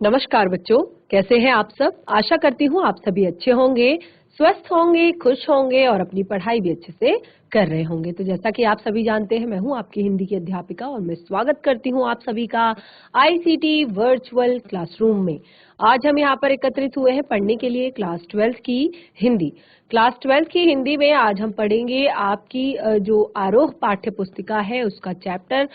नमस्कार बच्चों, कैसे हैं आप सब। आशा करती हूँ आप सभी अच्छे होंगे, स्वस्थ होंगे, खुश होंगे और अपनी पढ़ाई भी अच्छे से कर रहे होंगे। तो जैसा कि आप सभी जानते हैं, मैं हूँ आपकी हिंदी की अध्यापिका और मैं स्वागत करती हूँ आप सभी का आईसीटी वर्चुअल क्लासरूम में। आज हम यहाँ पर एकत्रित हुए हैं पढ़ने के लिए क्लास 12 की हिंदी। क्लास 12 की हिंदी में आज हम पढ़ेंगे आपकी जो आरोह पाठ्य पुस्तिका है उसका चैप्टर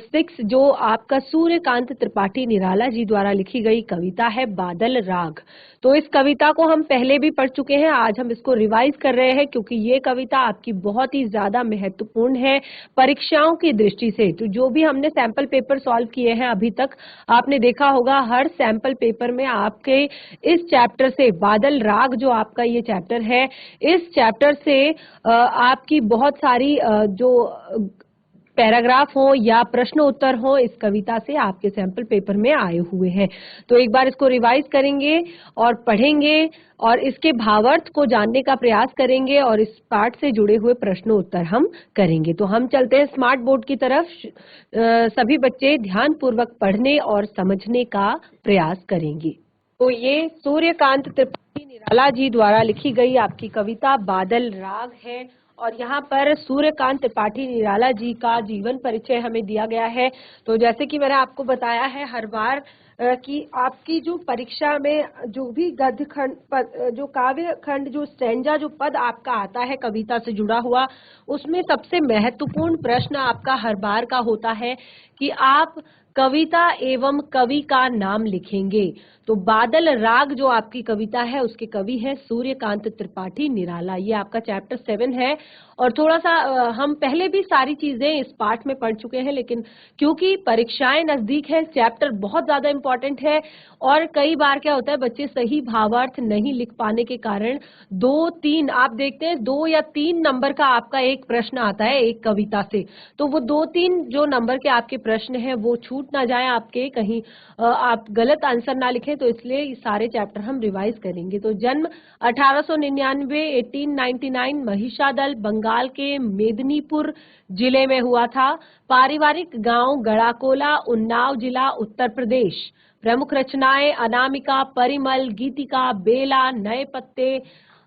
6, जो आपका सूर्यकांत त्रिपाठी निराला जी द्वारा लिखी गई कविता है बादल राग। तो इस कविता को हम पहले भी पढ़ चुके हैं, आज हम इसको रिवाइज कर रहे हैं क्योंकि ये कविता आपकी बहुत ही ज्यादा महत्वपूर्ण है परीक्षाओं की दृष्टि से। तो जो भी हमने सैंपल पेपर सॉल्व किए हैं अभी तक, आपने देखा होगा हर सैंपल पेपर में आपके इस चैप्टर से, बादल राग जो आपका ये चैप्टर है, इस चैप्टर से आपकी बहुत सारी जो पैराग्राफ हो या प्रश्न उत्तर हो इस कविता से आपके सैंपल पेपर में आए हुए हैं। तो एक बार इसको रिवाइज करेंगे और पढ़ेंगे और इसके भावार्थ को जानने का प्रयास करेंगे और इस पाठ से जुड़े हुए प्रश्न उत्तर हम करेंगे। तो हम चलते हैं स्मार्ट बोर्ड की तरफ। सभी बच्चे ध्यान पूर्वक पढ़ने और समझने का प्रयास करेंगे। तो ये सूर्यकांत त्रिपाठी निराला जी द्वारा लिखी गई आपकी कविता बादल राग है और यहाँ पर सूर्यकांत त्रिपाठी निराला जी का जीवन परिचय हमें दिया गया है। तो जैसे कि मैंने आपको बताया है हर बार कि आपकी जो परीक्षा में जो भी गद्य खंड जो काव्य खंड, जो स्टैंजा, जो पद आपका आता है कविता से जुड़ा हुआ, उसमें सबसे महत्वपूर्ण प्रश्न आपका हर बार का होता है कि आप कविता एवं कवि का नाम लिखेंगे। तो बादल राग जो आपकी कविता है उसके कवि है सूर्यकांत त्रिपाठी निराला। ये आपका चैप्टर 7 है और थोड़ा सा हम पहले भी सारी चीजें इस पाठ में पढ़ चुके हैं, लेकिन क्योंकि परीक्षाएं नजदीक है, चैप्टर बहुत ज्यादा इंपॉर्टेंट है और कई बार क्या होता है बच्चे सही भावार्थ नहीं लिख पाने के कारण 2-3, आप देखते हैं 2 या 3 नंबर का आपका एक प्रश्न आता है एक कविता से। तो वो 2-3 जो नंबर के आपके प्रश्न हैं वो छूट ना जाए आपके, कहीं आप गलत आंसर ना लिखें। तो इसलिए ये सारे चैप्टर हम रिवाइज करेंगे। तो जन्म 1899 1899 महिषादल बंगाल के मेदिनीपुर जिले में हुआ था। पारिवारिक गांव गड़ाकोला, उन्नाव जिला, उत्तर प्रदेश। प्रमुख रचनाएं अनामिका, परिमल, गीतिका, बेला, नए पत्ते,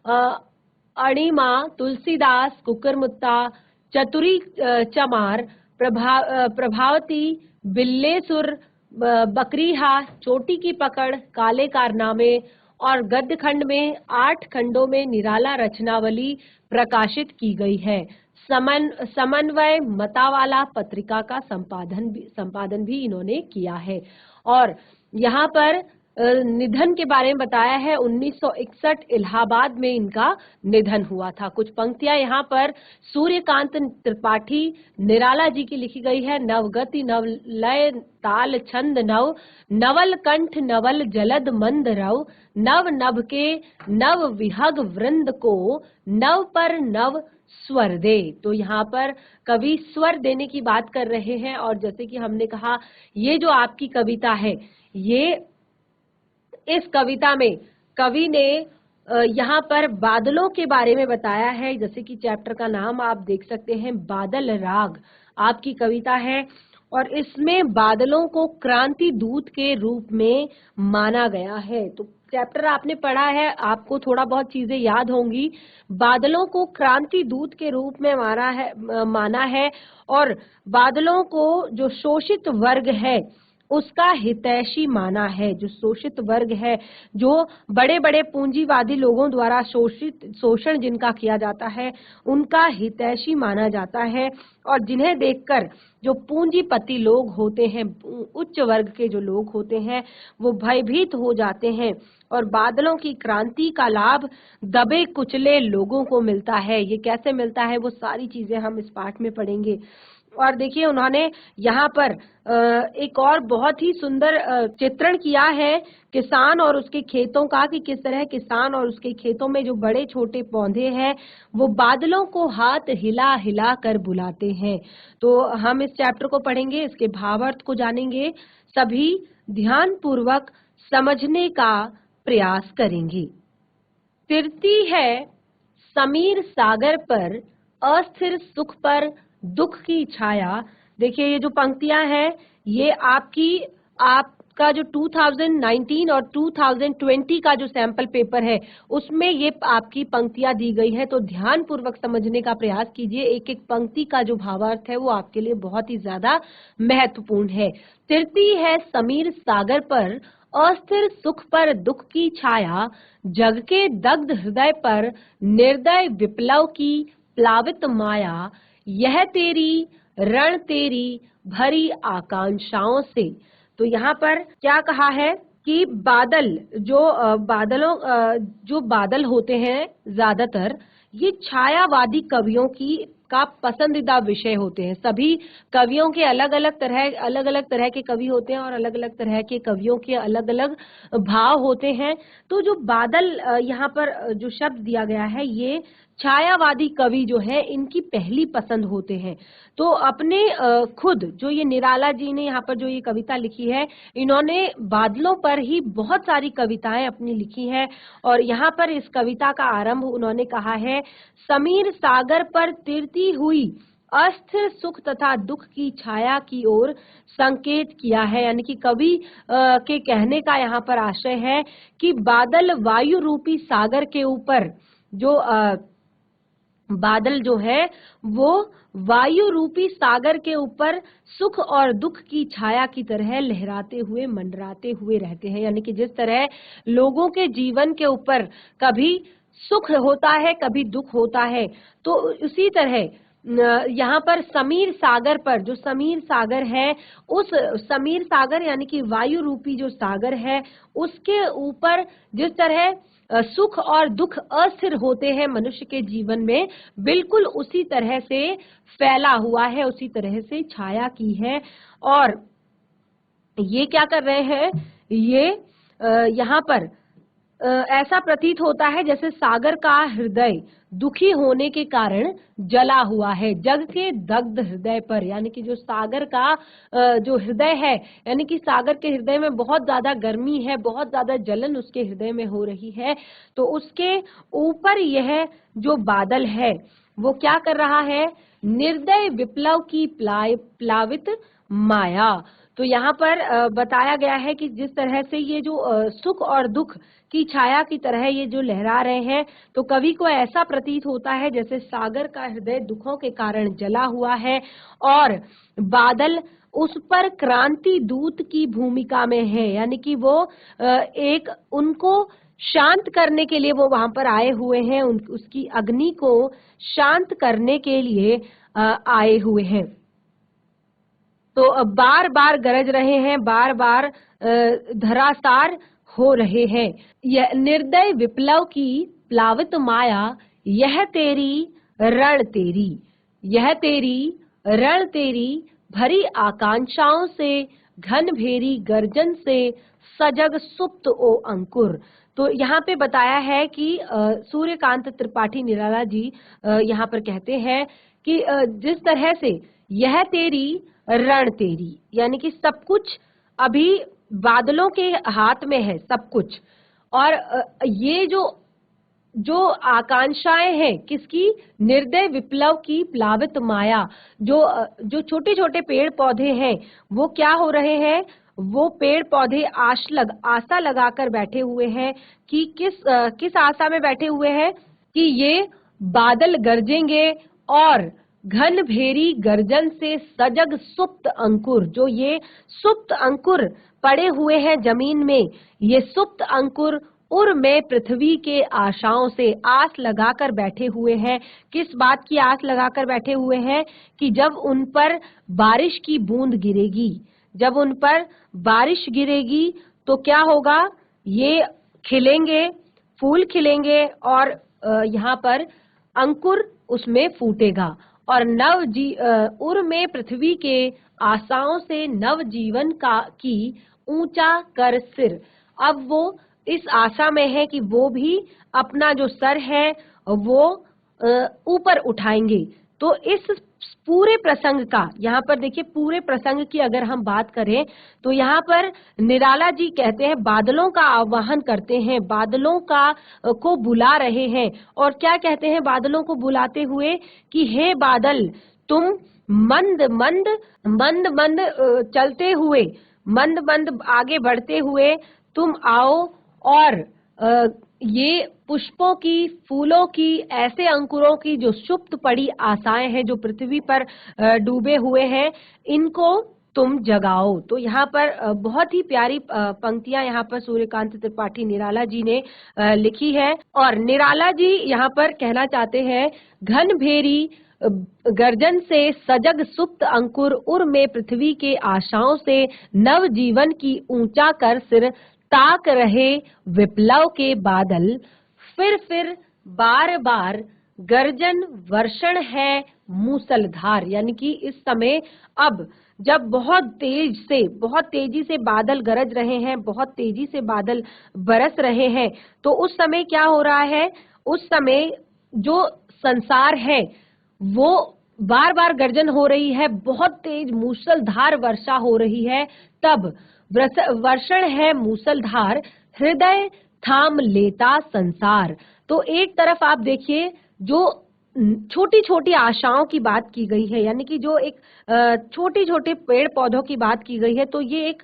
अणिमा, तुलसीदास, कुकरमुत्ता, चतुरी चमार, प्रभावती, बिल्लेसुर, बकरीहा, चोटी की पकड़, काले कारनामे और गद्य खंड में 8 खंडों में निराला रचनावली प्रकाशित की गई है। समन्वय मतावाला पत्रिका का संपादन भी इन्होंने किया है। और यहाँ पर निधन के बारे में बताया है, 1961 इलाहाबाद में इनका निधन हुआ था। कुछ पंक्तियां यहाँ पर सूर्यकांत त्रिपाठी निराला जी की लिखी गई है। नवगति नवलय ताल छंद नव, नवल कंठ नवल जलद मंद रव, नव नभ के नव विहग वृंद को, नव पर नव स्वर दे। तो यहाँ पर कवि स्वर देने की बात कर रहे हैं और जैसे कि हमने कहा ये जो आपकी कविता है, ये इस कविता में कवि ने यहाँ पर बादलों के बारे में बताया है। जैसे कि चैप्टर का नाम आप देख सकते हैं, बादल राग आपकी कविता है और इसमें बादलों को क्रांति दूत के रूप में माना गया है। तो चैप्टर आपने पढ़ा है, आपको थोड़ा बहुत चीजें याद होंगी। बादलों को क्रांति दूत के रूप में माना है और बादलों को जो शोषित वर्ग है उसका हितैषी माना है। जो शोषित वर्ग है, जो बड़े बड़े पूंजीवादी लोगों द्वारा शोषण जिनका किया जाता है, उनका हितैषी माना जाता है और जिन्हें देखकर जो पूंजीपति लोग होते हैं, उच्च वर्ग के जो लोग होते हैं, वो भयभीत हो जाते हैं और बादलों की क्रांति का लाभ दबे कुचले लोगों को मिलता है। ये कैसे मिलता है वो सारी चीजें हम इस पाठ में पढ़ेंगे। और देखिए उन्होंने यहाँ पर एक और बहुत ही सुंदर चित्रण किया है किसान और उसके खेतों का, कि किस तरह किसान और उसके खेतों में जो बड़े छोटे पौधे हैं वो बादलों को हाथ हिला हिला कर बुलाते हैं। तो हम इस चैप्टर को पढ़ेंगे, इसके भावार्थ को जानेंगे, सभी ध्यान पूर्वक समझने का प्रयास करेंगे। तिरती है समीर सागर पर, अस्थिर सुख पर दुख की छाया। देखिए ये जो पंक्तियां हैं ये आप आपका जो 2019 और 2020 का जो सैंपल पेपर है उसमें ये आपकी पंक्तियां दी गई है, तो ध्यान पूर्वक समझने का प्रयास कीजिए। एक एक पंक्ति का जो भावार्थ है वो आपके लिए बहुत ही ज्यादा महत्वपूर्ण है। तिरती है समीर सागर पर, अस्थिर सुख पर दुख की छाया, जग के दग्ध हृदय पर निर्दय विप्लव की प्लावित माया, यह तेरी रण तेरी भरी आकांक्षाओं से। तो यहाँ पर क्या कहा है कि बादल जो बादल होते हैं ज्यादातर ये छायावादी कवियों का पसंदीदा विषय होते हैं। सभी कवियों के अलग अलग तरह के कवि होते हैं और अलग अलग तरह के कवियों के अलग अलग भाव होते हैं। तो जो बादल यहाँ पर जो शब्द दिया गया है ये छायावादी कवि जो है इनकी पहली पसंद होते हैं। तो अपने खुद जो ये निराला जी ने यहाँ पर जो ये कविता लिखी है, इन्होंने बादलों पर ही बहुत सारी कविताएं अपनी लिखी हैं। और यहाँ पर इस कविता का आरंभ उन्होंने कहा है, समीर सागर पर तिरती हुई अस्थिर सुख तथा दुख की छाया की ओर संकेत किया है। यानी कि कवि के कहने का यहाँ पर आशय है कि बादल वायु रूपी सागर के ऊपर बादल जो है वो वायु रूपी सागर के ऊपर सुख और दुख की छाया की तरह लहराते हुए मंडराते हुए रहते हैं। यानी कि जिस तरह लोगों के जीवन के ऊपर कभी सुख होता है कभी दुख होता है, तो उसी तरह यहाँ पर समीर सागर पर जो समीर सागर है, उस समीर सागर यानी कि वायु रूपी जो सागर है उसके ऊपर जिस तरह सुख और दुख अस्थिर होते हैं मनुष्य के जीवन में, बिल्कुल उसी तरह से फैला हुआ है, उसी तरह से छाया की है। और ये क्या कर रहे हैं, ये यहाँ पर ऐसा प्रतीत होता है जैसे सागर का हृदय दुखी होने के कारण जला हुआ है, जग के दग्ध हृदय पर। यानी कि जो सागर का जो हृदय है, यानी कि सागर के हृदय में बहुत ज्यादा गर्मी है, बहुत ज्यादा जलन उसके हृदय में हो रही है, तो उसके ऊपर यह जो बादल है वो क्या कर रहा है, निर्दय विप्लव की प्लावित माया। तो यहाँ पर बताया गया है कि जिस तरह से ये जो सुख और दुख की छाया की तरह ये जो लहरा रहे हैं, तो कवि को ऐसा प्रतीत होता है जैसे सागर का हृदय दुखों के कारण जला हुआ है और बादल उस पर क्रांति दूत की भूमिका में है। यानी कि वो एक उनको शांत करने के लिए वो वहां पर आए हुए हैं, उसकी अग्नि को शांत करने के लिए आए हुए हैं। तो बार बार गरज रहे हैं, बार बार धरासार हो रहे हैं। यह निर्दय विप्लव की प्लावित माया, यह तेरी रण तेरी, यह तेरी रण तेरी भरी आकांक्षाओं से, घन भेरी गर्जन से, सजग सुप्त ओ अंकुर। तो यहाँ पे बताया है कि सूर्यकांत त्रिपाठी निराला जी यहाँ पर कहते हैं कि जिस तरह से यह तेरी रण तेरी, यानी कि सब कुछ अभी बादलों के हाथ में है सब कुछ। और ये जो आकांक्षाएं हैं किसकी, निर्दय विप्लव की प्लावित माया। जो छोटे छोटे पेड़ पौधे हैं वो क्या हो रहे हैं, वो पेड़ पौधे आशा लगाकर बैठे हुए हैं कि किस आशा में बैठे हुए हैं कि ये बादल गरजेंगे और घन भेरी गर्जन से सजग सुप्त अंकुर, जो ये सुप्त अंकुर पड़े हुए हैं जमीन में, ये सुप्त अंकुर उर में पृथ्वी के आशाओं से आस लगाकर बैठे हुए हैं। किस बात की आस लगाकर बैठे हुए हैं कि जब उन पर बारिश की बूंद गिरेगी, जब उन पर बारिश गिरेगी तो क्या होगा, ये खिलेंगे, फूल खिलेंगे और यहाँ पर अंकुर उसमें फूटेगा और उर में पृथ्वी के आशाओं से नव जीवन की ऊंचा कर सिर। अब वो इस आशा में है कि वो भी अपना जो सर है वो ऊपर उठाएंगे। तो इस पूरे प्रसंग का, यहाँ पर देखिए पूरे प्रसंग की अगर हम बात करें तो यहाँ पर निराला जी कहते हैं बादलों का आह्वान करते हैं, बादलों को बुला रहे हैं। और क्या कहते हैं बादलों को बुलाते हुए कि हे बादल, तुम मंद मंद चलते हुए मंद मंद आगे बढ़ते हुए तुम आओ और ये पुष्पों की, फूलों की, ऐसे अंकुरों की जो सुप्त पड़ी आशाएं हैं, जो पृथ्वी पर डूबे हुए हैं, इनको तुम जगाओ। तो यहाँ पर बहुत ही प्यारी पंक्तियां यहाँ पर सूर्यकांत त्रिपाठी निराला जी ने लिखी है। और निराला जी यहाँ पर कहना चाहते हैं, घन भेरी गर्जन से सजग सुप्त अंकुर उर में पृथ्वी के आशाओं से नव जीवन की ऊंचा कर सिर ताक रहे विप्लव के बादल, फिर बार बार गर्जन वर्षण है मूसलधार। यानी कि इस समय अब जब बहुत तेजी से बादल गरज रहे हैं, बहुत तेजी से बादल बरस रहे हैं, तो उस समय क्या हो रहा है, उस समय जो संसार है वो बार बार गर्जन हो रही है, बहुत तेज मूसलधार वर्षा हो रही है। तब वर्षण है मूसलधार, हृदय थाम लेता संसार। तो एक तरफ आप देखिए जो छोटी छोटी आशाओं की बात की गई है, यानी कि जो एक छोटे छोटे पेड़ पौधों की बात की गई है, तो ये एक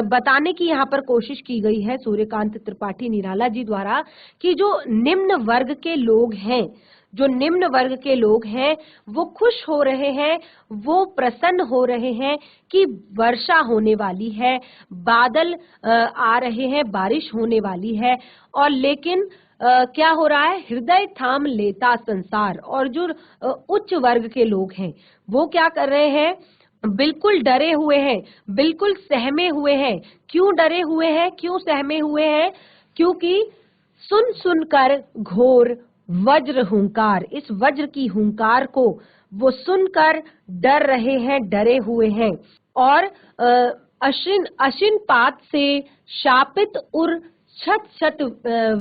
बताने की यहाँ पर कोशिश की गई है सूर्यकांत त्रिपाठी निराला जी द्वारा कि जो निम्न वर्ग के लोग हैं, जो निम्न वर्ग के लोग हैं वो खुश हो रहे हैं, वो प्रसन्न हो रहे हैं कि वर्षा होने वाली है, बादल आ रहे हैं, बारिश होने वाली है। और लेकिन क्या हो रहा है, हृदय थाम लेता संसार। और जो उच्च वर्ग के लोग हैं वो क्या कर रहे हैं, बिल्कुल डरे हुए हैं, बिल्कुल सहमे हुए हैं। क्यों डरे हुए हैं, क्यों सहमे हुए हैं? क्योंकि सुन सुनकर घोर वज्र हुंकार, इस वज्र की हुंकार को वो सुनकर डर रहे हैं, डरे हुए हैं। और अशिन पात से शापित उर छत छत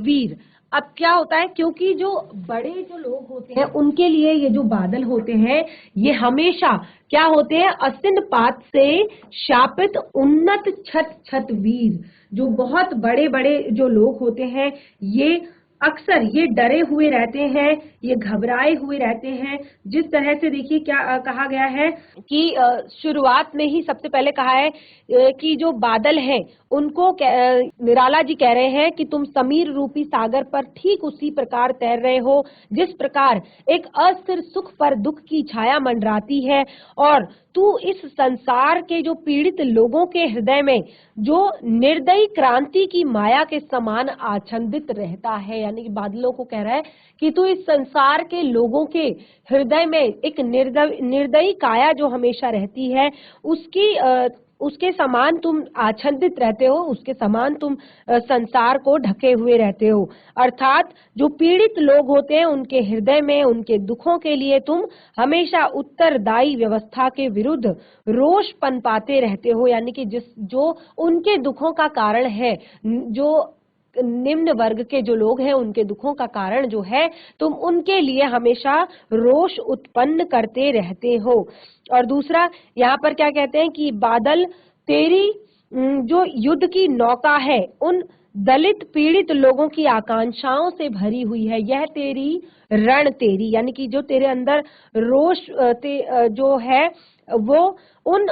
वीर। अब क्या होता है, क्योंकि जो बड़े जो लोग होते हैं उनके लिए ये जो बादल होते हैं ये हमेशा क्या होते हैं, असिन पात से शापित उन्नत छत छत वीर। जो बहुत बड़े बड़े जो लोग होते हैं ये अक्सर ये डरे हुए रहते हैं, ये घबराए हुए रहते हैं। जिस तरह से देखिए क्या कहा गया है कि शुरुआत में ही सबसे पहले कहा है कि जो बादल हैं उनको निराला जी कह रहे हैं कि तुम समीर रूपी सागर पर ठीक उसी प्रकार तैर रहे हो जिस प्रकार एक अस्थिर सुख पर दुख की छाया मंडराती है, और तू इस संसार के जो पीड़ित लोगों के हृदय में जो निर्दयी क्रांति की माया के समान आच्छादित रहता है। यानी कि बादलों को कह रहा है कि तू इस संसार के लोगों के हृदय में एक निर्दयी काया जो हमेशा रहती है उसके समान तुम आच्छादित रहते हो, उसके समान तुम संसार को ढके हुए रहते हो। अर्थात जो पीड़ित लोग होते हैं उनके हृदय में उनके दुखों के लिए तुम हमेशा उत्तरदायी व्यवस्था के विरुद्ध रोष पनपाते रहते हो। यानी कि जो उनके दुखों का कारण है, जो निम्न वर्ग के जो लोग हैं उनके दुखों का कारण जो है, तुम उनके लिए हमेशा रोष उत्पन्न करते रहते हो। और दूसरा यहाँ पर क्या कहते हैं कि बादल तेरी जो युद्ध की नौका है उन दलित पीड़ित लोगों की आकांक्षाओं से भरी हुई है। यह तेरी रण तेरी, यानी कि जो तेरे अंदर रोष जो है वो उन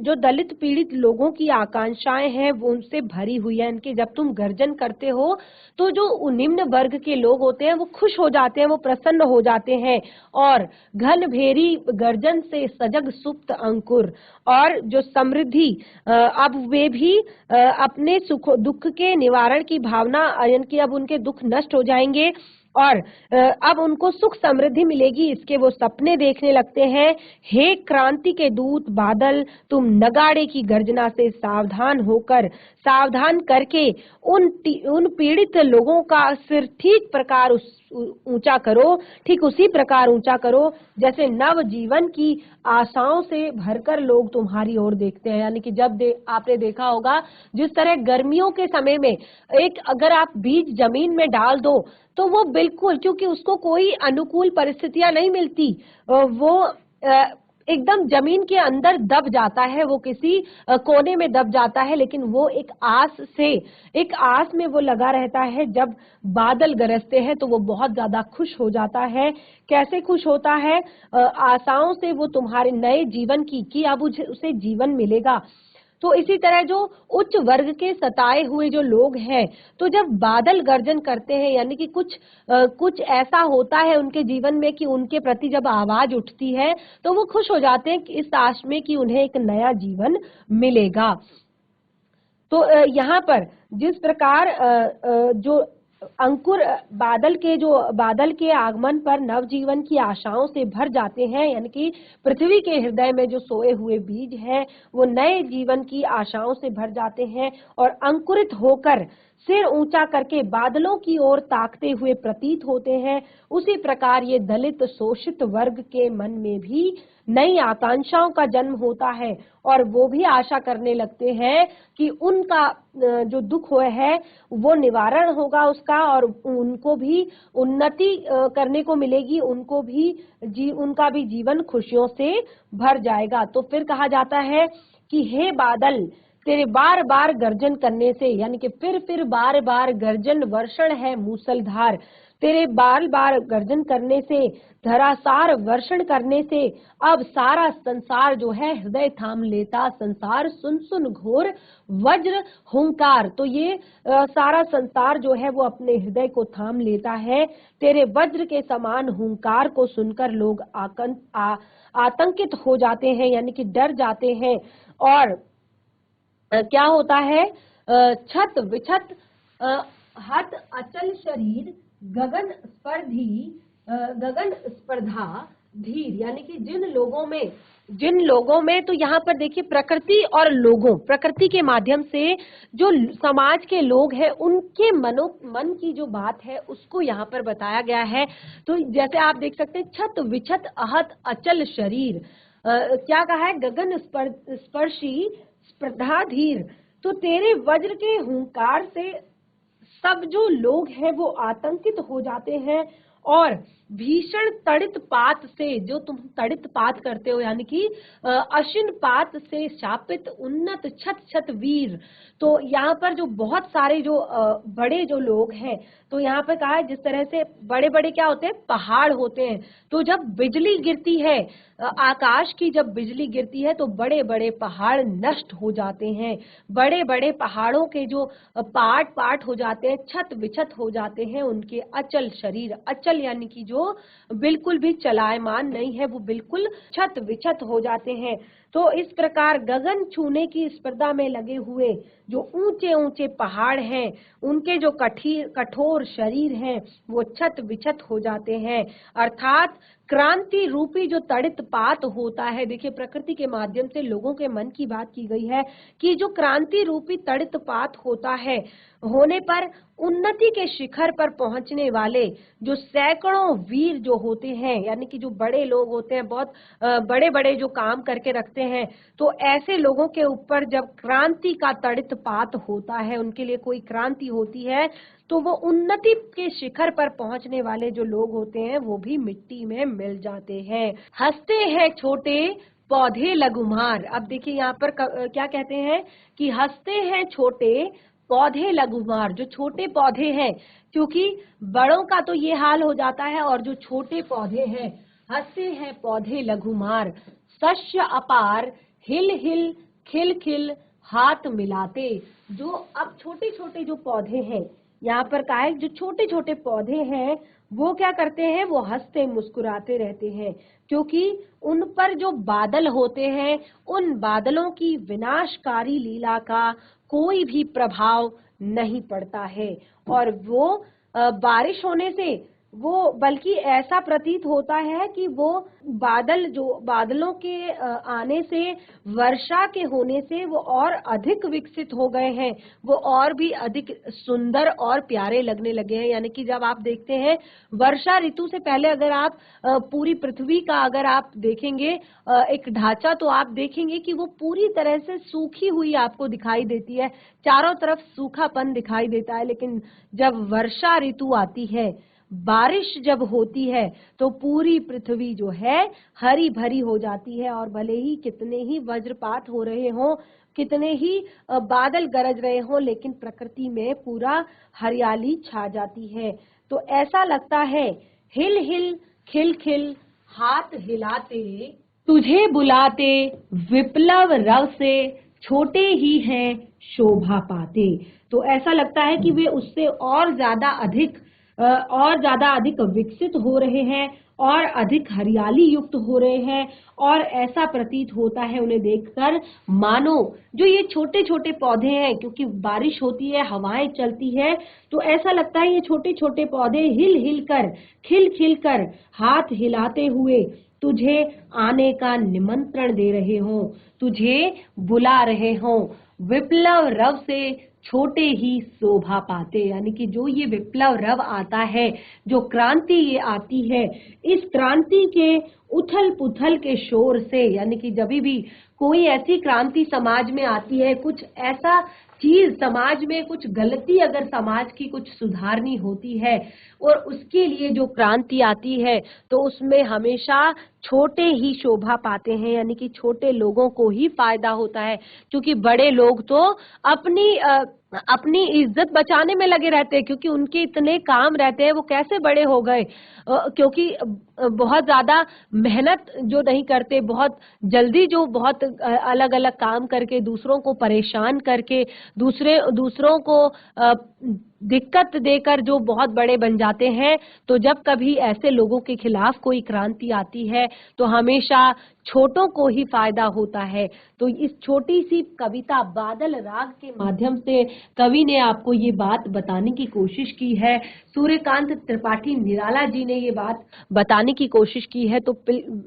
जो दलित पीड़ित लोगों की आकांक्षाएं हैं वो उनसे भरी हुई है। इनके जब तुम गर्जन करते हो तो जो निम्न वर्ग के लोग होते हैं वो खुश हो जाते हैं, वो प्रसन्न हो जाते हैं। और घन भेरी गर्जन से सजग सुप्त अंकुर, और जो समृद्धि अब वे भी अपने सुख दुख के निवारण की भावना, यानी कि अब उनके दुख नष्ट हो जाएंगे और अब उनको सुख समृद्धि मिलेगी, इसके वो सपने देखने लगते हैं। हे क्रांति के दूत बादल, तुम नगाड़े की गर्जना से सावधान करके उन पीड़ित लोगों का सिर ठीक प्रकार ऊंचा करो, ठीक उसी प्रकार ऊंचा करो जैसे नव जीवन की आशाओं से भरकर लोग तुम्हारी ओर देखते हैं। यानी कि जब आपने देखा होगा जिस तरह गर्मियों के समय में एक अगर आप बीज जमीन में डाल दो तो वो बिल्कुल, क्योंकि उसको कोई अनुकूल परिस्थितियां नहीं मिलती, वो एकदम जमीन के अंदर दब जाता है, वो किसी कोने में दब जाता है, लेकिन वो एक आस में वो लगा रहता है। जब बादल गरजते हैं तो वो बहुत ज्यादा खुश हो जाता है। कैसे खुश होता है? आशाओं से वो तुम्हारे नए जीवन की कि अब उसे जीवन मिलेगा। तो इसी तरह जो उच्च वर्ग के सताए हुए जो लोग हैं, तो जब बादल गर्जन करते हैं यानी कि कुछ ऐसा होता है उनके जीवन में कि उनके प्रति जब आवाज उठती है तो वो खुश हो जाते हैं कि इस आश में कि उन्हें एक नया जीवन मिलेगा। तो यहाँ पर जिस प्रकार जो अंकुर बादल के आगमन पर नवजीवन की आशाओं से भर जाते हैं, यानी कि पृथ्वी के हृदय में जो सोए हुए बीज हैं वो नए जीवन की आशाओं से भर जाते हैं और अंकुरित होकर सिर ऊंचा करके बादलों की ओर ताकते हुए प्रतीत होते हैं। उसी प्रकार ये दलित शोषित वर्ग के मन में भी नई आकांक्षाओं का जन्म होता है और वो भी आशा करने लगते हैं कि उनका जो दुख हुआ है वो निवारण होगा उसका और उनको भी उन्नति करने को मिलेगी, उनका भी जीवन खुशियों से भर जाएगा। तो फिर कहा जाता है कि हे बादल, तेरे बार बार गर्जन करने से, यानी कि फिर बार बार गर्जन वर्षण है मूसलधार, तेरे बार बार गर्जन करने से, धरासार वर्षण करने से अब सारा संसार जो है हृदय थाम लेता, संसार सुन सुन घोर वज्र हुंकार। तो ये सारा संसार जो है वो अपने हृदय को थाम लेता है। तेरे वज्र के समान हुंकार को सुनकर लोग आतंकित हो जाते हैं, यानी कि डर जाते हैं। और क्या होता है, छत विछत हत अचल शरीर गगन स्पर्धा धीर, यानी कि जिन लोगों में तो यहाँ पर देखिए प्रकृति के माध्यम से जो समाज के लोग हैं उनके मन की जो बात है उसको यहाँ पर बताया गया है। तो जैसे आप देख सकते हैं, छत विछत अहत अचल शरीर, क्या कहा है, गगन स्पर्शी स्पर्धा धीर। तो तेरे वज्र के हुंकार से सब जो लोग हैं वो आतंकित हो जाते हैं और भीषण तड़ित पात से, जो तुम तड़ित पात करते हो यानी कि अशिन पात से शापित उन्नत छत छत वीर। तो यहाँ पर जो बहुत सारे जो बड़े जो लोग हैं, तो यहाँ पर कहा है जिस तरह से बड़े बड़े क्या होते हैं, पहाड़ होते हैं। तो जब बिजली गिरती है, आकाश की जब बिजली गिरती है तो बड़े बड़े पहाड़ नष्ट हो जाते हैं, बड़े बड़े पहाड़ों के जो पाट हो जाते हैं, छत विछत हो जाते हैं उनके अचल शरीर। अचल यानी कि जो बिल्कुल भी चलायमान नहीं है, वो बिल्कुल छत विछत हो जाते हैं। तो इस प्रकार गगन छूने की स्पर्धा में लगे हुए जो ऊंचे ऊंचे पहाड़ हैं, उनके जो कठोर शरीर हैं वो छत विछत हो जाते हैं। अर्थात क्रांति रूपी जो तड़ित पात होता है, देखिए प्रकृति के माध्यम से लोगों के मन की बात की गई है कि जो क्रांति रूपी तड़ित पात होता है, होने पर उन्नति के शिखर पर पहुंचने वाले जो सैकड़ों वीर जो होते हैं, यानी कि जो बड़े लोग होते हैं, बहुत बड़े बड़े जो काम करके रखते हैं, तो ऐसे लोगों के ऊपर जब क्रांति का तड़ित पात होता है, उनके लिए कोई क्रांति होती है, तो वो उन्नति के शिखर पर पहुंचने वाले जो लोग होते हैं वो भी मिट्टी में मिल जाते हैं। हंसते हैं छोटे पौधे लघुमार। अब देखिए यहाँ पर क्या कहते हैं कि हंसते हैं छोटे पौधे लघुमार, जो छोटे पौधे हैं, क्योंकि बड़ों का तो ये हाल हो जाता है और जो छोटे पौधे हैं, हंसते हैं पौधे लघुमार, शस्य अपार हिल हिल खिल खिल हाथ मिलाते। जो अब छोटे छोटे जो पौधे हैं, यहाँ पर कहा है जो छोटे छोटे पौधे हैं वो क्या करते हैं, वो हंसते मुस्कुराते रहते हैं, क्योंकि उन पर जो बादल होते हैं उन बादलों की विनाशकारी लीला का कोई भी प्रभाव नहीं पड़ता है। और वो बारिश होने से वो बल्कि ऐसा प्रतीत होता है कि वो बादलों के आने से, वर्षा के होने से वो और अधिक विकसित हो गए हैं, वो और भी अधिक सुंदर और प्यारे लगने लगे हैं। यानी कि जब आप देखते हैं वर्षा ऋतु से पहले अगर आप पूरी पृथ्वी का अगर आप देखेंगे एक ढांचा, तो आप देखेंगे कि वो पूरी तरह से सूखी हुई आपको दिखाई देती है, चारों तरफ सूखापन दिखाई देता है। लेकिन जब वर्षा ऋतु आती है, बारिश जब होती है, तो पूरी पृथ्वी जो है हरी भरी हो जाती है और भले ही कितने ही वज्रपात हो रहे हों, कितने ही बादल गरज रहे हों, लेकिन प्रकृति में पूरा हरियाली छा जाती है। तो ऐसा लगता है हिल हिल खिल खिल हाथ हिलाते, तुझे बुलाते विप्लव रव से छोटे ही हैं शोभा पाते। तो ऐसा लगता है कि वे उससे और ज्यादा अधिक विकसित हो रहे हैं और अधिक हरियाली युक्त हो रहे हैं, और ऐसा प्रतीत होता है उन्हें देखकर मानो जो ये छोटे छोटे पौधे हैं, क्योंकि बारिश होती है, हवाएं चलती है, तो ऐसा लगता है ये छोटे छोटे पौधे हिल हिल कर, खिल खिल कर, हाथ हिलाते हुए तुझे आने का निमंत्रण दे रहे हों, तुझे बुला रहे हों। विप्लव रव से छोटे ही शोभा पाते, यानी कि जो ये विप्लव रव आता है, जो क्रांति ये आती है, इस क्रांति के उथल पुथल के शोर से, यानी कि जब भी कोई ऐसी क्रांति समाज में आती है, कुछ ऐसा चीज समाज में, कुछ गलती अगर समाज की कुछ सुधारनी होती है और उसके लिए जो क्रांति आती है, तो उसमें हमेशा छोटे ही शोभा पाते हैं, यानी कि छोटे लोगों को ही फायदा होता है, क्योंकि बड़े लोग तो अपनी इज्जत बचाने में लगे रहते हैं, क्योंकि उनके इतने काम रहते हैं, वो कैसे बड़े हो गए, क्योंकि बहुत ज्यादा मेहनत जो नहीं करते, बहुत जल्दी जो बहुत अलग अलग काम करके दूसरों को परेशान करके, दूसरों को दिक्कत देकर जो बहुत बड़े बन जाते हैं। तो जब कभी ऐसे लोगों के खिलाफ कोई क्रांति आती है तो हमेशा छोटों को ही फायदा होता है। तो इस छोटी सी कविता बादल राग के माध्यम से कवि ने आपको ये बात बताने की कोशिश की है, सूर्यकांत त्रिपाठी निराला जी ने ये बात बताने की कोशिश की है। तो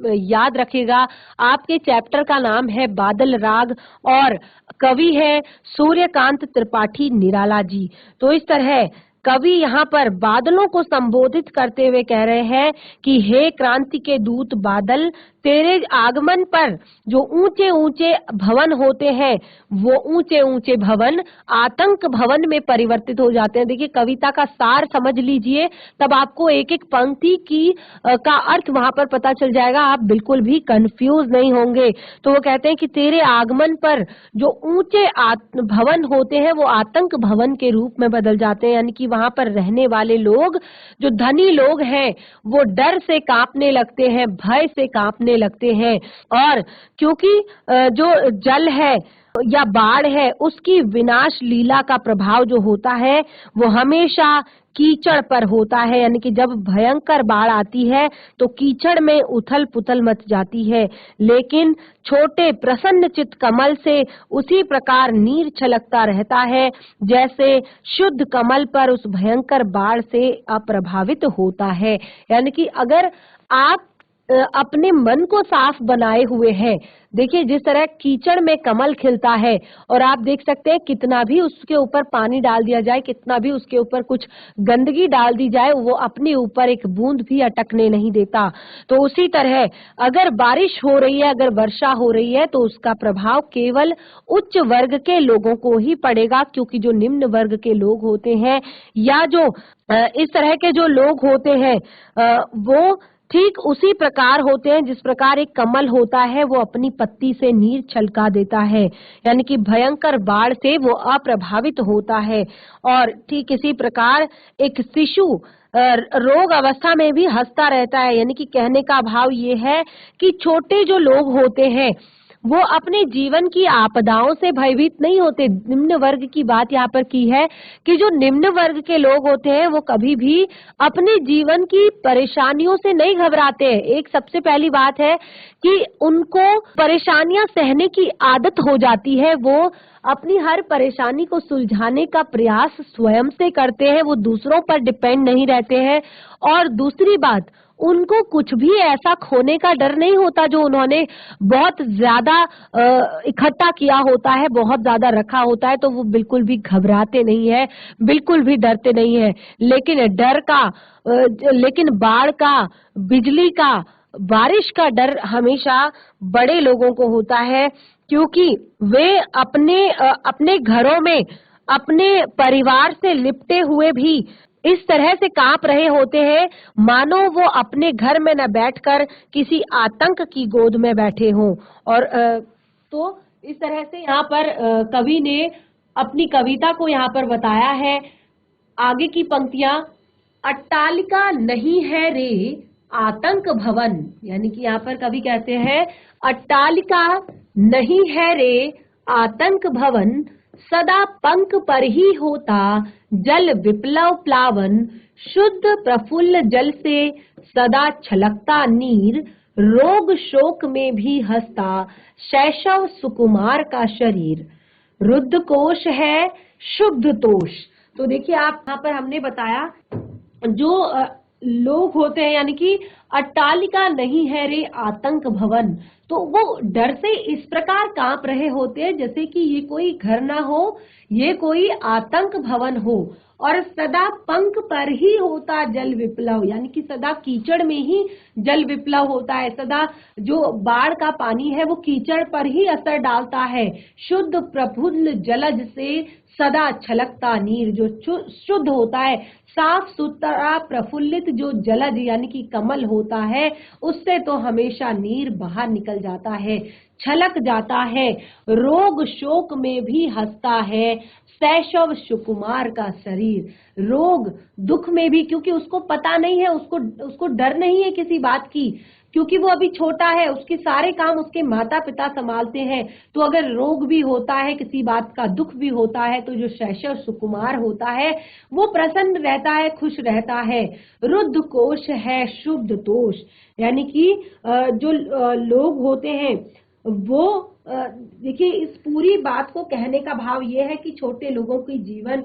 याद रखिएगा, आपके चैप्टर का नाम है बादल राग और कवि है सूर्यकांत त्रिपाठी निराला जी। तो इस तरह कवि यहाँ पर बादलों को संबोधित करते हुए कह रहे हैं कि हे क्रांति के दूत बादल, तेरे आगमन पर जो ऊंचे ऊंचे भवन होते हैं, वो ऊंचे ऊंचे भवन आतंक भवन में परिवर्तित हो जाते हैं। देखिए, कविता का सार समझ लीजिए, तब आपको एक एक पंक्ति का अर्थ वहां पर पता चल जाएगा, आप बिल्कुल भी कंफ्यूज नहीं होंगे। तो वो कहते हैं कि तेरे आगमन पर जो ऊंचे भवन होते हैं, वो आतंक भवन के रूप में बदल जाते हैं, यानी कि वहां पर रहने वाले लोग, जो धनी लोग हैं, वो डर से कांपने लगते हैं, भय से कांपने लगते हैं। और क्योंकि जो जल है या बाढ़ है, उसकी विनाश लीला का प्रभाव जो होता है वो हमेशा कीचड़ पर होता है, यानी कि जब भयंकर बाढ़ आती है तो कीचड़ में उथल पुथल मच जाती है, लेकिन छोटे प्रसन्न चित कमल से उसी प्रकार नीर छलकता रहता है जैसे शुद्ध कमल पर उस भयंकर बाढ़ से अप्रभावित होता है। यानी कि अगर आप अपने मन को साफ बनाए हुए हैं, देखिए जिस तरह कीचड़ में कमल खिलता है, और आप देख सकते हैं कितना भी उसके ऊपर पानी डाल दिया जाए, कितना भी उसके ऊपर कुछ गंदगी डाल दी जाए, वो अपने ऊपर एक बूंद भी अटकने नहीं देता। तो उसी तरह अगर बारिश हो रही है, अगर वर्षा हो रही है, तो उसका प्रभाव केवल उच्च वर्ग के लोगों को ही पड़ेगा, क्योंकि जो निम्न वर्ग के लोग होते हैं या जो इस तरह के जो लोग होते हैं, वो ठीक उसी प्रकार होते हैं जिस प्रकार एक कमल होता है, वो अपनी पत्ती से नीर छलका देता है, यानी कि भयंकर बाढ़ से वो अप्रभावित होता है। और ठीक इसी प्रकार एक शिशु रोग अवस्था में भी हंसता रहता है, यानी कि कहने का भाव ये है कि छोटे जो लोग होते हैं वो अपने जीवन की आपदाओं से भयभीत नहीं होते। निम्न वर्ग की बात यहाँ पर की है कि जो निम्न वर्ग के लोग होते हैं वो कभी भी अपने जीवन की परेशानियों से नहीं घबराते हैं। एक सबसे पहली बात है कि उनको परेशानियां सहने की आदत हो जाती है, वो अपनी हर परेशानी को सुलझाने का प्रयास स्वयं से करते हैं, वो दूसरों पर डिपेंड नहीं रहते हैं। और दूसरी बात, उनको कुछ भी ऐसा खोने का डर नहीं होता जो उन्होंने बहुत ज्यादा इकट्ठा किया होता है, बहुत ज्यादा रखा होता है, तो वो बिल्कुल भी घबराते नहीं है, बिल्कुल भी डरते नहीं है। लेकिन बाढ़ का, बिजली का, बारिश का डर हमेशा बड़े लोगों को होता है, क्योंकि वे अपने घरों में अपने परिवार से लिपटे हुए भी इस तरह से कांप रहे होते हैं मानो वो अपने घर में न बैठकर किसी आतंक की गोद में बैठे हों। और तो इस तरह से यहाँ पर कवि ने अपनी कविता को यहाँ पर बताया है। आगे की पंक्तियां, अट्टालिका नहीं है रे आतंक भवन, यानी कि यहाँ पर कवि कहते हैं अट्टालिका नहीं है रे आतंक भवन, सदा पंख पर ही होता जल विप्लव प्लावन, शुद्ध प्रफुल्ल जल से सदा छलकता नीर, रोग शोक में भी हंसता शैशव सुकुमार का शरीर। रुद्र कोश है शुद्ध तोष। तो देखिए आप यहाँ पर हमने बताया जो लोग होते हैं यानी कि अट्टालिका नहीं है रे आतंक भवन, तो वो डर से इस प्रकार कांप रहे होते हैं जैसे कि ये कोई घर ना हो, ये कोई आतंक भवन हो। और सदा पंख पर ही होता जल विप्लव, यानी कि सदा कीचड़ में ही जल विप्लव होता है, सदा जो बाढ़ का पानी है वो कीचड़ पर ही असर डालता है। शुद्ध प्रफुल्ल जलज से सदा छलकता नीर, जो शुद्ध होता है, साफ सुथरा प्रफुल्लित जो जलज यानी कि कमल होता है, उससे तो हमेशा नीर बाहर निकल जाता है, छलक जाता है। रोग शोक में भी हंसता है शैशव सुकुमार का शरीर, रोग दुख में भी, क्योंकि उसको पता नहीं है, उसको डर नहीं है किसी बात की, क्योंकि वो अभी छोटा है, उसके सारे काम उसके माता पिता संभालते हैं। तो अगर रोग भी होता है, किसी बात का दुख भी होता है, तो जो शैशव सुकुमार होता है वो प्रसन्न रहता है, खुश रहता है। रुद्र कोश है शुद्ध तोष, यानी कि जो लोग होते हैं वो देखिए इस पूरी बात को कहने का भाव ये है कि छोटे लोगों की जीवन,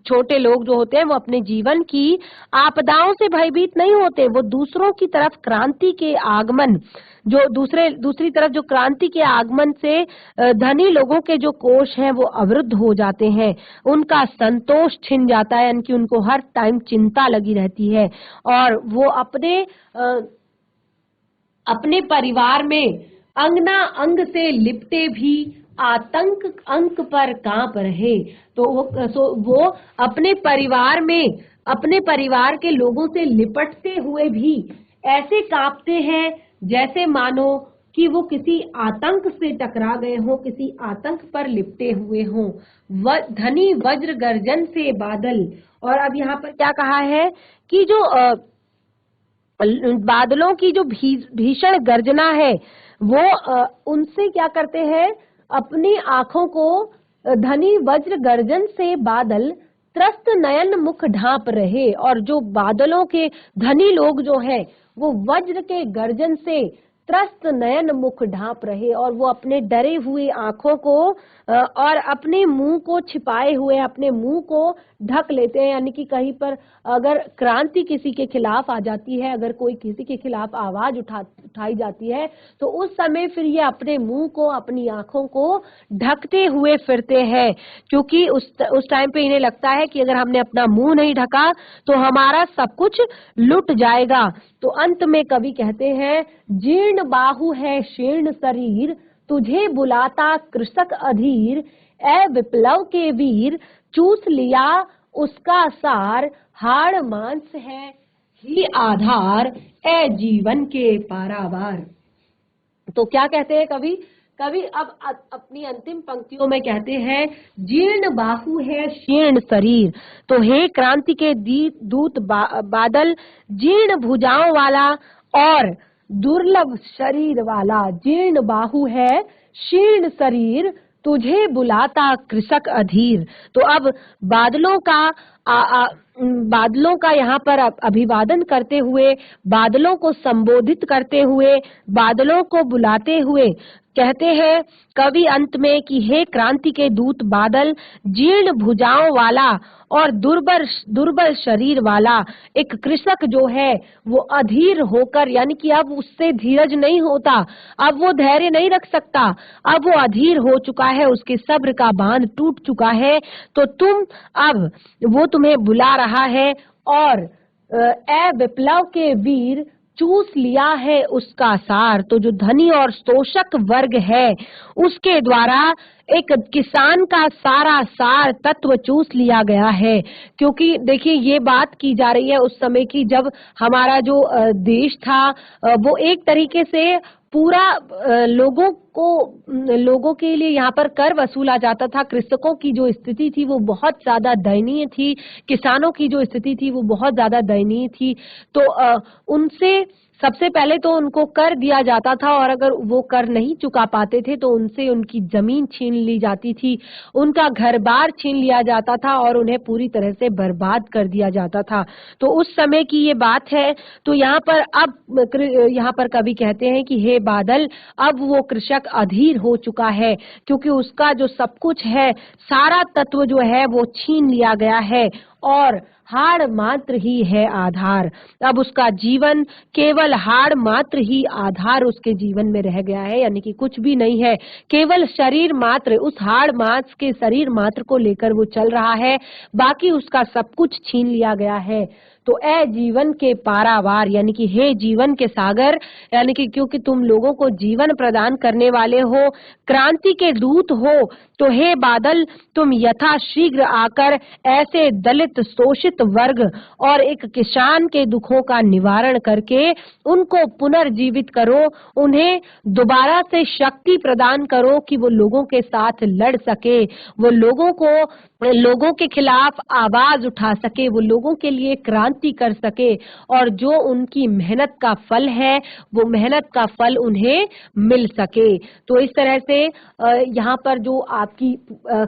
छोटे लोग जो होते हैं वो अपने जीवन की आपदाओं से भयभीत नहीं होते, वो दूसरों की तरफ क्रांति के आगमन, जो दूसरी तरफ जो क्रांति के आगमन से धनी लोगों के जो कोष हैं वो अवरुद्ध हो जाते हैं, उनका संतोष छिन जाता है, यानी कि उनको हर टाइम चिंता लगी रहती है और वो अपने परिवार में अंगना अंग से लिपटे भी आतंक अंक पर कांप रहे। तो वो अपने परिवार में अपने परिवार के लोगों से लिपटते हुए भी ऐसे कांपते हैं जैसे मानो कि वो किसी आतंक से टकरा गए हों, किसी आतंक पर लिपटे हुए हों। धनी वज्र गर्जन से बादल, और अब यहाँ पर क्या कहा है कि जो बादलों की जो भीषण गर्जना है वो उनसे क्या करते हैं, अपनी आंखों को धनी वज्र गर्जन से बादल त्रस्त नयन मुख ढांप रहे। और जो बादलों के धनी लोग जो हैं वो वज्र के गर्जन से त्रस्त नयन मुख ढांप रहे और वो अपने डरे हुए आंखों को और अपने मुंह को छिपाए हुए अपने मुंह को ढक लेते हैं, यानी कि कहीं पर अगर क्रांति किसी के खिलाफ आ जाती है, अगर कोई किसी के खिलाफ आवाज उठाई जाती है तो उस समय फिर ये अपने मुंह को अपनी आंखों को ढकते हुए फिरते हैं, क्योंकि उस टाइम पे इन्हें लगता है कि अगर हमने अपना मुंह नहीं ढका तो हमारा सब कुछ लुट जाएगा। तो अंत में कवि कहते हैं, जीर्ण बाहु है शीर्ण शरीर, तुझे बुलाता कृषक अधीर, ए विप्लव के वीर, चूस लिया उसका सार, हाड़ मांस है ही आधार, ए जीवन के पारावार। तो क्या कहते हैं कवि अब अपनी अंतिम पंक्तियों में कहते हैं, जीर्ण बाहु है शीर्ण शरीर, तो हे क्रांति के दूत बादल, जीर्ण भुजाओं वाला और दुर्लभ शरीर वाला, जीर्ण बाहु है शीर्ण शरीर, तुझे बुलाता कृषक अधीर। तो अब बादलों का यहाँ पर अभिवादन करते हुए, बादलों को संबोधित करते हुए, बादलों को बुलाते हुए कहते हैं कवि अंत में कि हे क्रांति के दूत बादल, जीर्ण भुजाओं वाला और दुर्बल शरीर वाला एक कृषक जो है वो अधीर होकर, यानी कि अब उससे धीरज नहीं होता, अब वो धैर्य नहीं रख सकता, अब वो अधीर हो चुका है, उसके सब्र का बांध टूट चुका है। तो अब वो तुम्हें बुला रहा है और ए विप्लव के वीर, चूस लिया है उसका सार। तो जो धनी और शोषक वर्ग है उसके द्वारा एक किसान का सारा सार तत्व चूस लिया गया है, क्योंकि देखिए ये बात की जा रही है उस समय की जब हमारा जो देश था वो एक तरीके से पूरा लोगों के लिए यहाँ पर कर वसूला जाता था। कृषकों की जो स्थिति थी वो बहुत ज्यादा दयनीय थी, किसानों की जो स्थिति थी वो बहुत ज्यादा दयनीय थी। तो उनसे सबसे पहले तो उनको कर दिया जाता था और अगर वो कर नहीं चुका पाते थे तो उनसे उनकी जमीन छीन ली जाती थी, उनका घर-बार छीन लिया जाता था और उन्हें पूरी तरह से बर्बाद कर दिया जाता था। तो उस समय की ये बात है। तो यहाँ पर यहाँ पर कवि कहते हैं कि हे बादल, अब वो कृषक अधीर हो चुका है, क्योंकि उसका जो सब कुछ है, सारा तत्व जो है वो छीन लिया गया है और हाड़ मात्र ही है आधार। अब उसका जीवन केवल हाड़ मात्र ही आधार उसके जीवन में रह गया है, यानी कि कुछ भी नहीं है, केवल शरीर मात्र, उस हाड़ मांस के शरीर मात्र को लेकर वो चल रहा है, बाकी उसका सब कुछ छीन लिया गया है। तो ए जीवन के पारावार, यानी कि हे जीवन के सागर, यानी कि क्योंकि तुम लोगों को जीवन प्रदान करने वाले हो, क्रांति के दूत हो, तो हे बादल, तुम यथाशीघ्र आकर ऐसे दलित शोषित वर्ग और एक किसान के दुखों का निवारण करके उनको पुनर्जीवित करो, उन्हें दोबारा से शक्ति प्रदान करो कि वो लोगों के साथ लड़ सके, वो लोगों के खिलाफ आवाज उठा सके, वो लोगों के लिए क्रांति कर सके और जो उनकी मेहनत का फल है वो मेहनत का फल उन्हें मिल सके। तो इस तरह से यहाँ पर जो आपकी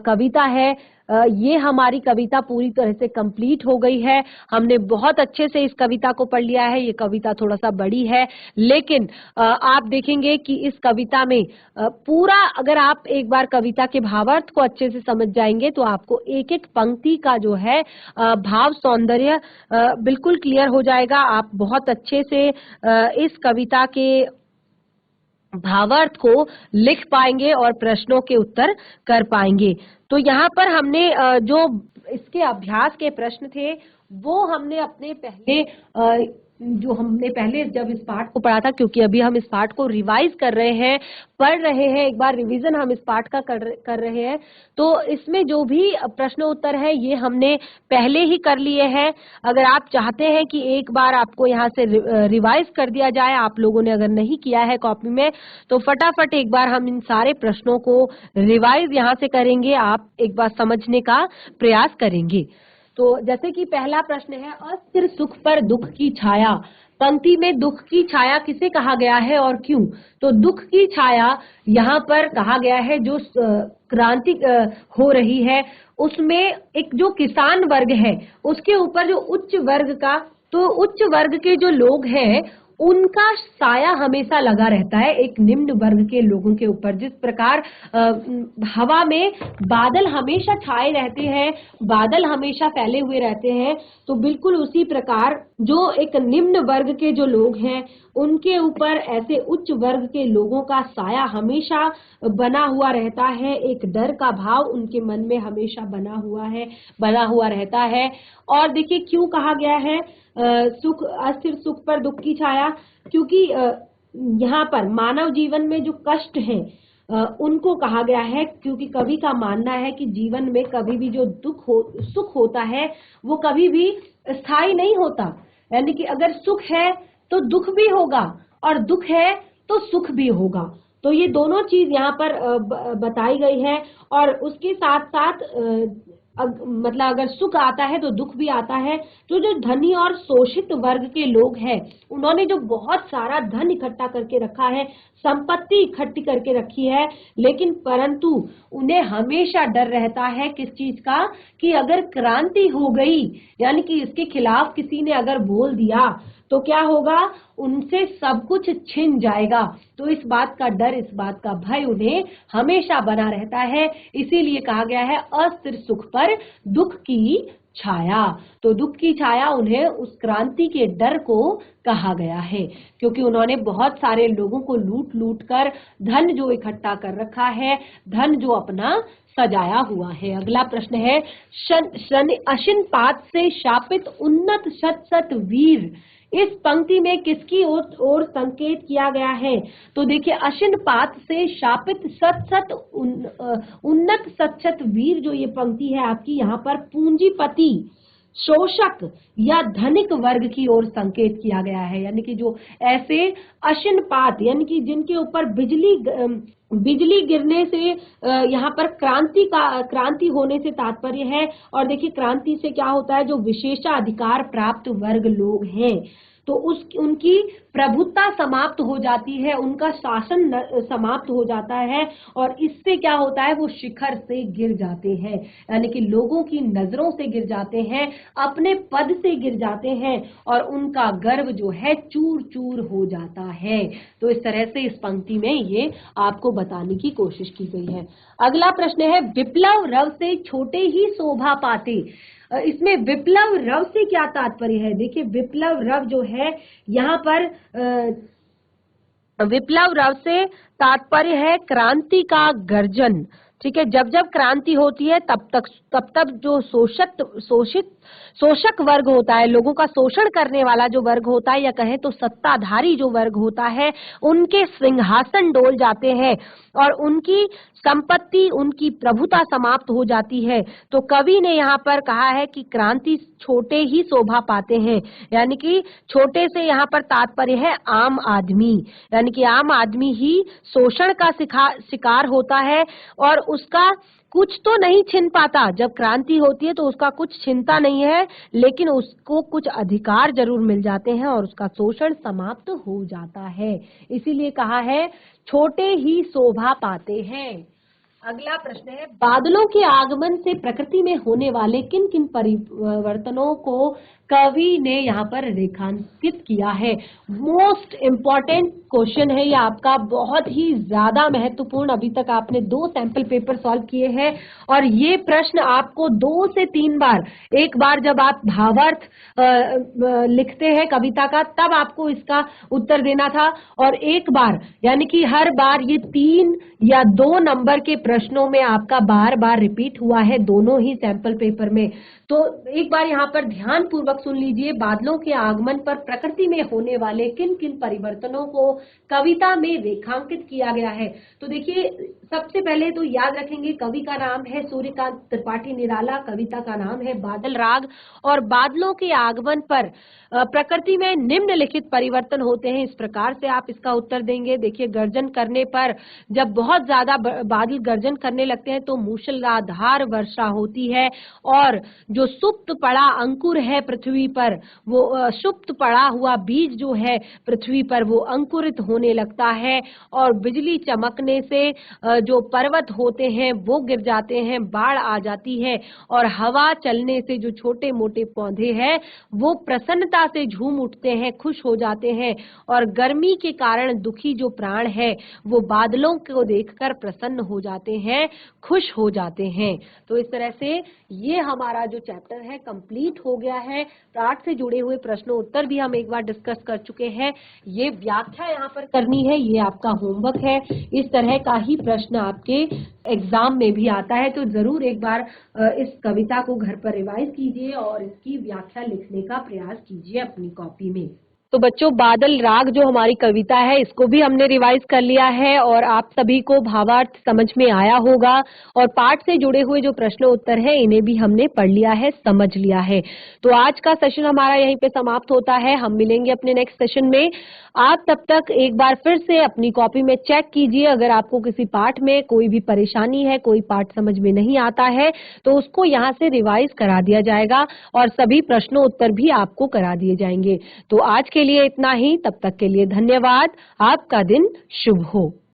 कविता है, ये हमारी कविता पूरी तरह से कंप्लीट हो गई है। हमने बहुत अच्छे से इस कविता को पढ़ लिया है। ये कविता थोड़ा सा बड़ी है, लेकिन आप देखेंगे कि इस कविता में पूरा, अगर आप एक बार कविता के भावार्थ को अच्छे से समझ जाएंगे तो आपको एक एक पंक्ति का जो है भाव सौंदर्य बिल्कुल क्लियर हो जाएगा। आप बहुत अच्छे से इस कविता के भावार्थ को लिख पाएंगे और प्रश्नों के उत्तर कर पाएंगे। तो यहाँ पर हमने जो इसके अभ्यास के प्रश्न थे वो हमने अपने पहले जब इस पाठ को पढ़ा था, क्योंकि अभी हम इस पाठ को रिवाइज कर रहे हैं, पढ़ रहे हैं, एक बार रिवीजन हम इस पाठ का कर रहे हैं, तो इसमें जो भी प्रश्न उत्तर है ये हमने पहले ही कर लिए हैं। अगर आप चाहते हैं कि एक बार आपको यहाँ से रिवाइज कर दिया जाए, आप लोगों ने अगर नहीं किया है कॉपी में, तो फटाफट एक बार हम इन सारे प्रश्नों को रिवाइज यहाँ से करेंगे, आप एक बार समझने का प्रयास करेंगे। तो जैसे कि पहला प्रश्न है, अस्थिर सुख पर दुख की छाया। पंक्ति में दुख की छाया किसे कहा गया है और क्यों? तो दुख की छाया यहाँ पर कहा गया है जो क्रांति हो रही है उसमें एक जो किसान वर्ग है उसके ऊपर जो उच्च वर्ग का, तो उच्च वर्ग के जो लोग हैं उनका साया हमेशा लगा रहता है एक निम्न वर्ग के लोगों के ऊपर। जिस प्रकार हवा में बादल हमेशा छाए रहते हैं, बादल हमेशा फैले हुए रहते हैं, तो बिल्कुल उसी प्रकार जो एक निम्न वर्ग के जो लोग हैं उनके ऊपर ऐसे उच्च वर्ग के लोगों का साया हमेशा बना हुआ रहता है, एक डर का भाव उनके मन में हमेशा बना हुआ रहता है। और देखिए क्यों कहा गया है अस्थिर सुख पर दुख की छाया, क्योंकि यहाँ पर मानव जीवन में जो कष्ट हैं उनको कहा गया है, क्योंकि कवि का मानना है कि जीवन में कभी भी जो सुख होता है वो कभी भी स्थायी नहीं होता, यानी कि अगर सुख है तो दुख भी होगा और दुख है तो सुख भी होगा। तो ये दोनों चीज यहाँ पर बताई गई है। और उसके साथ साथ मतलब अगर सुख आता है तो दुख भी आता है। तो जो धनी और शोषित वर्ग के लोग हैं उन्होंने जो बहुत सारा धन इकट्ठा करके रखा है, संपत्ति इकट्ठी करके रखी है, लेकिन परंतु उन्हें हमेशा डर रहता है किस चीज का, कि अगर क्रांति हो गई, यानी कि इसके खिलाफ किसी ने अगर बोल दिया तो क्या होगा, उनसे सब कुछ छिन जाएगा। तो इस बात का डर, इस बात का भय उन्हें हमेशा बना रहता है। इसीलिए कहा गया है अस्थिर सुख पर दुख की छाया। तो दुख की छाया उन्हें उस क्रांति के डर को कहा गया है, क्योंकि उन्होंने बहुत सारे लोगों को लूट लूट कर धन जो इकट्ठा कर रखा है, धन जो अपना सजाया हुआ है। अगला प्रश्न है, अशिन पात से शापित उन्नत शत शत वीर, इस पंक्ति में किसकी ओर संकेत किया गया है? तो देखिए अशिन पात से शापित उन्नत शत वीर, जो ये पंक्ति है आपकी, यहाँ पर पूंजीपति, शोषक या धनिक वर्ग की ओर संकेत किया गया है, यानी कि जो ऐसे अशिन पात, यानी कि जिनके ऊपर बिजली गिरने से यहाँ पर क्रांति होने से तात्पर्य है। और देखिए क्रांति से क्या होता है, जो विशेषाधिकार प्राप्त वर्ग लोग हैं तो उनकी प्रभुत्ता समाप्त हो जाती है, उनका शासन समाप्त हो जाता है और इससे क्या होता है, वो शिखर से गिर जाते हैं, यानी कि लोगों की नजरों से गिर जाते हैं, अपने पद से गिर जाते हैं और उनका गर्व जो है चूर चूर हो जाता है। तो इस तरह से इस पंक्ति में ये आपको बताने की कोशिश की गई है। अगला प्रश्न है, विप्लव रव से छोटे ही शोभा पाते। इसमें विप्लव रव से क्या तात्पर्य है? देखिए, विप्लव रव जो है यहाँ पर विप्लव रव से तात्पर्य है क्रांति का गर्जन। ठीक है, जब जब क्रांति होती है तब जो शोषक वर्ग होता है, लोगों का शोषण करने वाला जो वर्ग होता है, या कहे तो सत्ताधारी जो वर्ग होता है, उनके सिंहासन डोल जाते हैं और उनकी संपत्ति, उनकी प्रभुता समाप्त हो जाती है। तो कवि ने यहाँ पर कहा है कि क्रांति छोटे ही शोभा पाते हैं, यानी कि छोटे से यहाँ पर तात्पर्य है आम आदमी, यानी कि आम आदमी ही शोषण का शिकार होता है और उसका कुछ तो नहीं छिन पाता। जब क्रांति होती है तो उसका कुछ छिनता नहीं है, लेकिन उसको कुछ अधिकार जरूर मिल जाते हैं और उसका शोषण समाप्त हो जाता है। इसीलिए कहा है छोटे ही शोभा पाते हैं। अगला प्रश्न है, बादलों के आगमन से प्रकृति में होने वाले किन किन परिवर्तनों को कवि ने यहाँ पर रेखांकित किया है? मोस्ट इम्पॉर्टेंट क्वेश्चन है ये आपका, बहुत ही ज्यादा महत्वपूर्ण। अभी तक आपने 2 सैंपल पेपर सॉल्व किए हैं और ये प्रश्न आपको 2 से 3 बार, एक बार जब आप भावार्थ लिखते हैं कविता का तब आपको इसका उत्तर देना था, और एक बार, यानी कि हर बार ये 3 या 2 नंबर के प्रश्नों में आपका बार बार रिपीट हुआ है, दोनों ही सैंपल पेपर में। तो एक बार यहाँ पर ध्यान पूर्वक सुन लीजिए, बादलों के आगमन पर प्रकृति में होने वाले किन किन परिवर्तनों को कविता में रेखांकित किया गया है। तो देखिए, सबसे पहले तो याद रखेंगे कवि का नाम है सूर्यकांत त्रिपाठी निराला, कविता का नाम है बादल राग, और बादलों के आगमन पर प्रकृति में निम्नलिखित परिवर्तन होते हैं, इस प्रकार से आप इसका उत्तर देंगे। देखिए, गर्जन करने पर, जब बहुत ज्यादा बादल गर्जन करने लगते हैं तो मूसलाधार वर्षा होती है और जो सुप्त पड़ा अंकुर है पृथ्वी पर, वो सुप्त पड़ा हुआ बीज जो है पृथ्वी पर, वो अंकुरित होने लगता है और बिजली चमकने से जो पर्वत होते हैं वो गिर जाते हैं, बाढ़ आ जाती है और हवा चलने से जो छोटे मोटे पौधे हैं वो प्रसन्नता से झूम उठते हैं, खुश हो जाते हैं, और गर्मी के कारण दुखी जो प्राण है वो बादलों को देखकर प्रसन्न हो जाते हैं, खुश हो जाते हैं। तो इस तरह से ये हमारा जो चैप्टर है कंप्लीट हो गया है। पाठ से जुड़े हुए प्रश्नों उत्तर भी हम एक बार डिस्कस कर चुके हैं। ये व्याख्या यहाँ पर करनी है, ये आपका होमवर्क है। इस तरह का ही प्रश्न आपके एग्जाम में भी आता है, तो जरूर एक बार इस कविता को घर पर रिवाइज कीजिए और इसकी व्याख्या लिखने का प्रयास कीजिए अपनी कॉपी में। तो बच्चों, बादल राग जो हमारी कविता है इसको भी हमने रिवाइज कर लिया है और आप सभी को भावार्थ समझ में आया होगा और पाठ से जुड़े हुए जो प्रश्न उत्तर है इन्हें भी हमने पढ़ लिया है, समझ लिया है। तो आज का सेशन हमारा यहीं पे समाप्त होता है। हम मिलेंगे अपने नेक्स्ट सेशन में। आप तब तक एक बार फिर से अपनी कॉपी में चेक कीजिए, अगर आपको किसी पाठ में कोई भी परेशानी है, कोई पाठ समझ में नहीं आता है तो उसको यहाँ से रिवाइज करा दिया जाएगा और सभी प्रश्नों उत्तर भी आपको करा दिए जाएंगे। तो आज के लिए इतना ही, तब तक के लिए धन्यवाद। आपका दिन शुभ हो।